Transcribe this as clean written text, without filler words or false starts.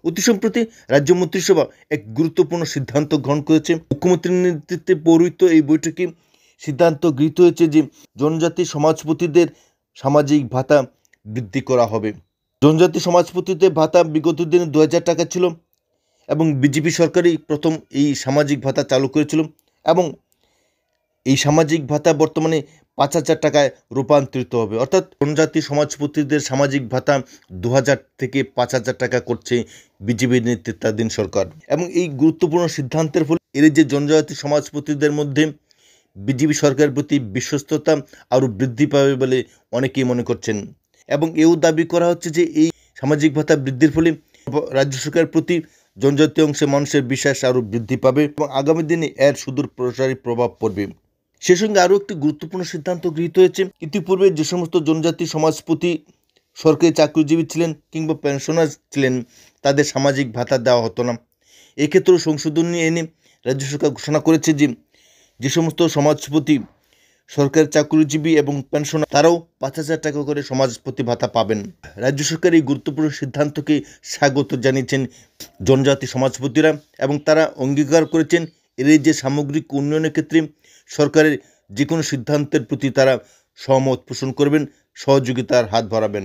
অতি সম্প্রতি রাজ্য মন্ত্রিসভা এক গুরুত্বপূর্ণ সিদ্ধান্ত গ্রহণ করেছে। মুখ্যমন্ত্রীর নেতৃত্বে পৌরোহিত এই বৈঠকে সিদ্ধান্ত গৃহীত হয়েছে যে জনজাতি সমাজপতিদের সামাজিক ভাতা বৃদ্ধি করা হবে। জনজাতি সমাজপতিদের ভাতা বিগত দিনে 2000 টাকা ছিল এবং বিজেপি সরকারই প্রথম এই সামাজিক ভাতা চালু করেছিল এবং এই সামাজিক ভাতা বর্তমানে 5000 টাকায় রূপান্তরিত হবে। অর্থাৎ জনজাতি সমাজপতিদের সামাজিক ভাতা 2000 থেকে 5000 টাকা করছে বিজেপি নেতৃত্বাধীন সরকার। এবং এই গুরুত্বপূর্ণ সিদ্ধান্তের ফলে এর যে জনজাতি সমাজপতিদের মধ্যে বিজেপি সরকারের প্রতি বিশ্বস্ততা আরও বৃদ্ধি পাবে বলে অনেকেই মনে করছেন। এবং এও দাবি করা হচ্ছে যে এই সামাজিক ভাতা বৃদ্ধির ফলে রাজ্য সরকারের প্রতি জনজাতি অংশে মানুষের বিশ্বাস আরও বৃদ্ধি পাবে এবং আগামী দিনে এর সুদূর প্রসারী প্রভাব পড়বে। সে সঙ্গে আরও একটি গুরুত্বপূর্ণ সিদ্ধান্ত গৃহীত হয়েছে। ইতিপূর্বে যে সমস্ত জনজাতি সমাজপতি সরকারি চাকরিজীবী ছিলেন কিংবা পেনশনার ছিলেন তাদের সামাজিক ভাতা দেওয়া হতো না। এক্ষেত্রেও সংশোধন এনে রাজ্য সরকার ঘোষণা করেছে যে যে সমস্ত সমাজপতি সরকারি চাকরিজীবী এবং পেনশনার তারাও 5000 টাকা করে সমাজপতি ভাতা পাবেন। রাজ্য সরকার এই গুরুত্বপূর্ণ সিদ্ধান্তকে স্বাগত জানিয়েছেন জনজাতি সমাজপতিরা এবং তারা অঙ্গীকার করেছেন এর যে সামগ্রিক উন্নয়নের ক্ষেত্রে সরকারের যে কোনো সিদ্ধান্তের প্রতি তারা সহমত পোষণ করবেন, সহযোগিতার হাত বাড়াবেন।